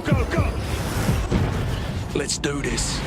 go, go, go! Let's do this.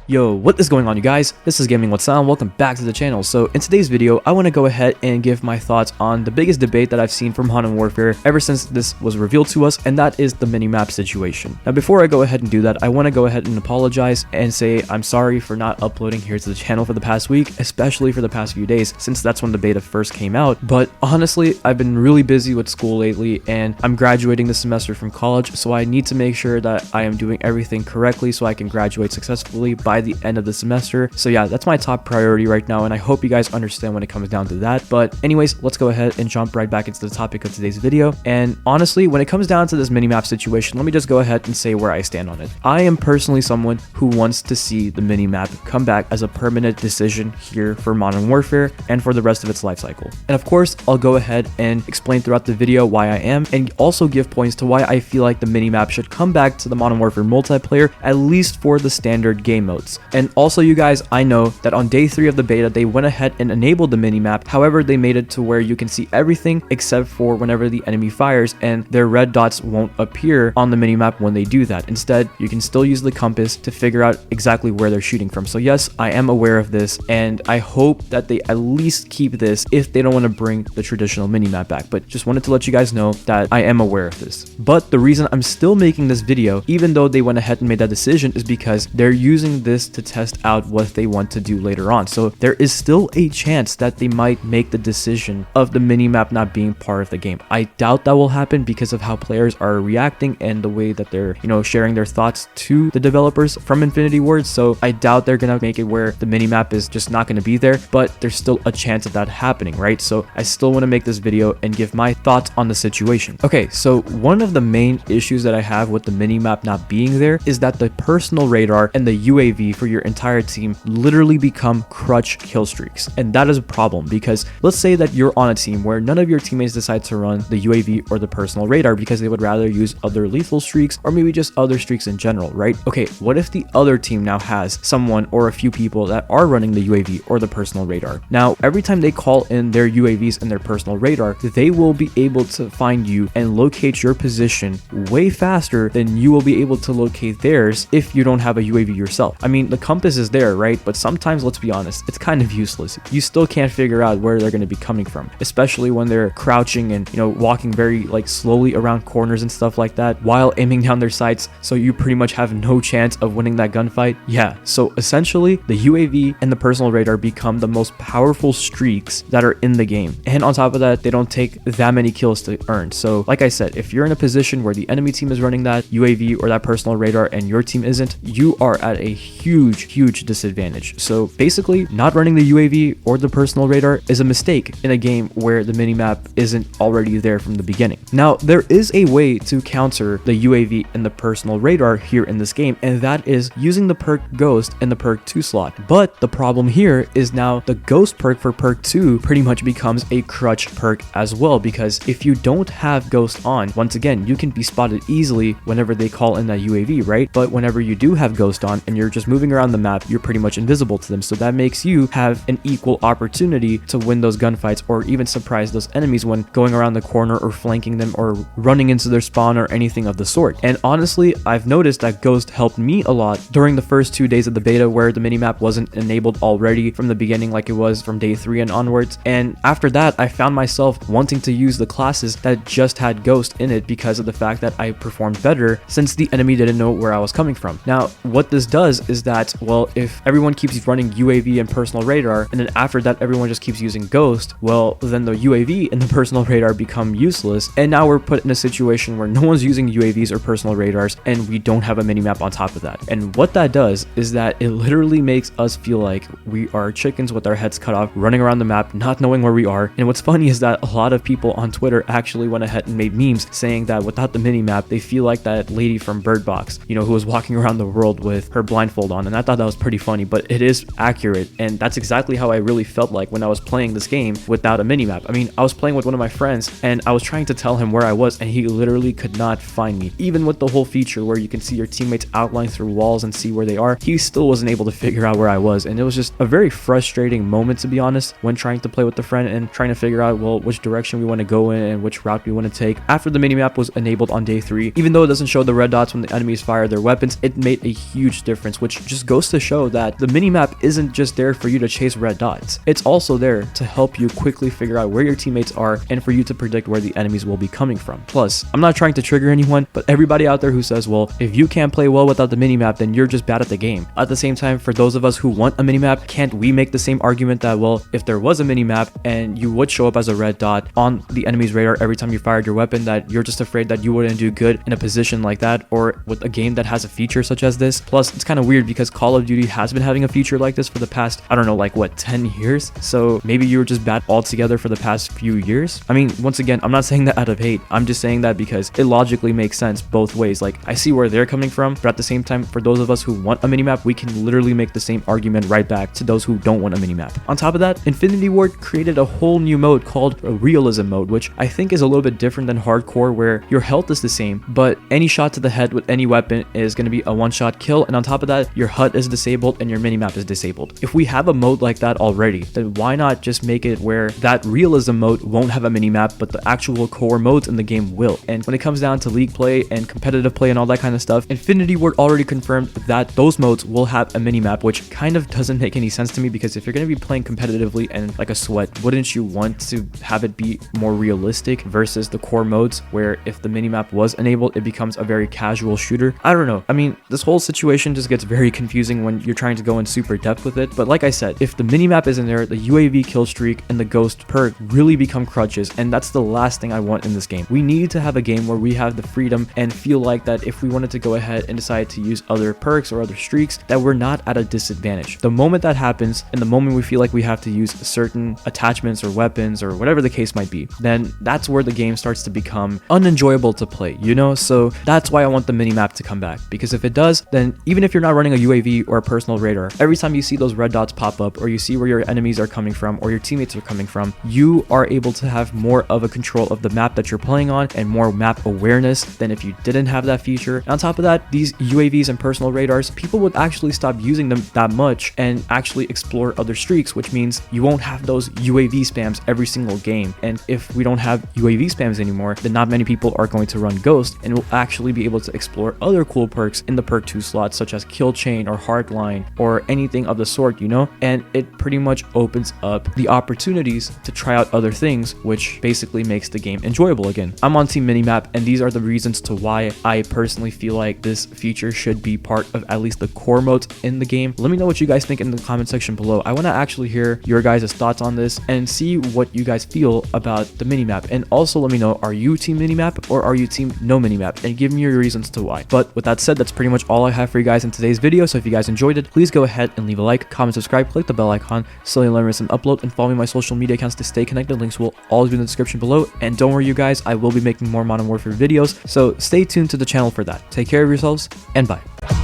Yo, what is going on, you guys? This is Gaming with Sound. Welcome back to the channel. So in today's video, I want to go ahead and give my thoughts on the biggest debate that I've seen from Modern Warfare ever since this was revealed to us, and that is the minimap situation. Now, before I go ahead and do that, I want to go ahead and apologize and say I'm sorry for not uploading here to the channel for the past week, especially for the past few days, since that's when the beta first came out. But honestly, I've been really busy with school lately, and I'm graduating this semester from college, so I need to make sure that I am doing everything correctly so I can graduate successfully by the end of the semester. So yeah, that's my top priority right now, and I hope you guys understand when it comes down to that. But anyways, let's go ahead and jump right back into the topic of today's video. And honestly, when it comes down to this minimap situation, let me just go ahead and say where I stand on it. I am personally someone who wants to see the minimap come back as a permanent decision here for Modern Warfare and for the rest of its life cycle. And of course, I'll go ahead and explain throughout the video why I am, and also give points to why I feel like the minimap should come back to the Modern Warfare multiplayer, at least for the standard game modes. And also, you guys, I know that on day 3 of the beta, they went ahead and enabled the minimap. However, they made it to where you can see everything except for whenever the enemy fires, and their red dots won't appear on the minimap when they do that. Instead, you can still use the compass to figure out exactly where they're shooting from. So yes, I am aware of this, and I hope that they at least keep this if they don't want to bring the traditional minimap back. But just wanted to let you guys know that I am aware of this. But the reason I'm still making this video, even though they went ahead and made that decision, is because they're using this to test out what they want to do later on. So there is still a chance that they might make the decision of the minimap not being part of the game. I doubt that will happen because of how players are reacting and the way that they're, sharing their thoughts to the developers from Infinity Ward. So I doubt they're gonna make it where the minimap is just not gonna be there, but there's still a chance of that happening, right? So I still want to make this video and give my thoughts on the situation. Okay, so one of the main issues that I have with the minimap not being there is that the personal radar and the UAV for your entire team literally become crutch kill streaks. And that is a problem, because let's say that you're on a team where none of your teammates decide to run the UAV or the personal radar because they would rather use other lethal streaks or maybe just other streaks in general, right? Okay, what if the other team now has someone or a few people that are running the UAV or the personal radar? Now, every time they call in their UAVs and their personal radar, they will be able to find you and locate your position way faster than you will be able to locate theirs if you don't have a UAV yourself. I mean, the compass is there, right? But sometimes, let's be honest, it's kind of useless. You still can't figure out where they're going to be coming from, especially when they're crouching and, walking very slowly around corners and stuff like that while aiming down their sights. So you pretty much have no chance of winning that gunfight. Yeah. So essentially, the UAV and the personal radar become the most powerful streaks that are in the game. And on top of that, they don't take that many kills to earn. So like I said, if you're in a position where the enemy team is running that UAV or that personal radar and your team isn't, you are at a huge disadvantage. So basically, not running the UAV or the personal radar is a mistake in a game where the minimap isn't already there from the beginning. Now, there is a way to counter the UAV and the personal radar here in this game, and that is using the perk Ghost and the perk 2 slot. But the problem here is now the Ghost perk for perk 2 pretty much becomes a crutch perk as well, because if you don't have Ghost on, once again, you can be spotted easily whenever they call in that UAV, right? But whenever you do have Ghost on and you're just moving around the map, you're pretty much invisible to them. So that makes you have an equal opportunity to win those gunfights or even surprise those enemies when going around the corner or flanking them or running into their spawn or anything of the sort. And honestly, I've noticed that Ghost helped me a lot during the first 2 days of the beta where the minimap wasn't enabled already from the beginning like it was from day 3 and onwards. And after that, I found myself wanting to use the classes that just had Ghost in it because of the fact that I performed better since the enemy didn't know where I was coming from. Now, what this does is that, well, if everyone keeps running UAV and personal radar, and then after that everyone just keeps using Ghost, well, then the UAV and the personal radar become useless, and now we're put in a situation where no one's using UAVs or personal radars, and we don't have a minimap on top of that. And what that does is that it literally makes us feel like we are chickens with our heads cut off, running around the map, not knowing where we are. And what's funny is that a lot of people on Twitter actually went ahead and made memes saying that without the minimap, they feel like that lady from Bird Box, who was walking around the world with her blindfold enabled on, and I thought that was pretty funny, but it is accurate, and that's exactly how I really felt like when I was playing this game without a minimap. I mean, I was playing with one of my friends, and I was trying to tell him where I was, and he literally could not find me. Even with the whole feature where you can see your teammates outlined through walls and see where they are, he still wasn't able to figure out where I was, and it was just a very frustrating moment, to be honest, when trying to play with a friend and trying to figure out, well, which direction we want to go in and which route we want to take. After the minimap was enabled on day 3, even though it doesn't show the red dots when the enemies fire their weapons, it made a huge difference, which just goes to show that the minimap isn't just there for you to chase red dots. It's also there to help you quickly figure out where your teammates are and for you to predict where the enemies will be coming from. Plus, I'm not trying to trigger anyone, but everybody out there who says, well, if you can't play well without the minimap, then you're just bad at the game. At the same time, for those of us who want a minimap, can't we make the same argument that, well, if there was a minimap and you would show up as a red dot on the enemy's radar every time you fired your weapon, that you're just afraid that you wouldn't do good in a position like that, or with a game that has a feature such as this? Plus, it's kind of weird because Call of Duty has been having a feature like this for the past, I don't know, like what, 10 years? So maybe you were just bad altogether for the past few years? I mean, once again, I'm not saying that out of hate. I'm just saying that because it logically makes sense both ways. Like, I see where they're coming from, but at the same time, for those of us who want a minimap, we can literally make the same argument right back to those who don't want a minimap. On top of that, Infinity Ward created a whole new mode called a realism mode, which I think is a little bit different than hardcore, where your health is the same, but any shot to the head with any weapon is going to be a one-shot kill, and on top of that, your HUD is disabled and your minimap is disabled. If we have a mode like that already, then why not just make it where that realism mode won't have a minimap, but the actual core modes in the game will? And when it comes down to league play and competitive play and all that kind of stuff, Infinity Ward already confirmed that those modes will have a minimap, which kind of doesn't make any sense to me, because if you're going to be playing competitively and like a sweat, wouldn't you want to have it be more realistic versus the core modes where if the minimap was enabled, it becomes a very casual shooter? I don't know. I mean, this whole situation just gets very confusing when you're trying to go in super depth with it. But like I said, if the minimap isn't there, the UAV kill streak and the ghost perk really become crutches, and that's the last thing I want in this game. We need to have a game where we have the freedom and feel like that if we wanted to go ahead and decide to use other perks or other streaks, that we're not at a disadvantage. The moment that happens, and the moment we feel like we have to use certain attachments or weapons or whatever the case might be, then that's where the game starts to become unenjoyable to play, you know? So that's why I want the minimap to come back, because if it does, then even if you're not running a UAV or a personal radar, every time you see those red dots pop up, or you see where your enemies are coming from or your teammates are coming from, you are able to have more of a control of the map that you're playing on and more map awareness than if you didn't have that feature. And on top of that, these UAVs and personal radars, people would actually stop using them that much and actually explore other streaks, which means you won't have those UAV spams every single game. And if we don't have UAV spams anymore, then not many people are going to run Ghost, and will actually be able to explore other cool perks in the perk 2 slots, such as Kill Chain or Hardline or anything of the sort, you know? And it pretty much opens up the opportunities to try out other things, which basically makes the game enjoyable again. I'm on Team Minimap, and these are the reasons to why I personally feel like this feature should be part of at least the core modes in the game. Let me know what you guys think in the comment section below. I want to actually hear your guys' thoughts on this and see what you guys feel about the minimap. And also let me know, are you Team Minimap or are you Team no minimap? And give me your reasons to why. But with that said, that's pretty much all I have for you guys in today's video. So if you guys enjoyed it, please go ahead and leave a like, comment, subscribe, click the bell icon so you learn when I upload, and follow me on my social media accounts to stay connected. Links will always be in the description below. And don't worry you guys, I will be making more Modern Warfare videos, so stay tuned to the channel for that. Take care of yourselves, and bye.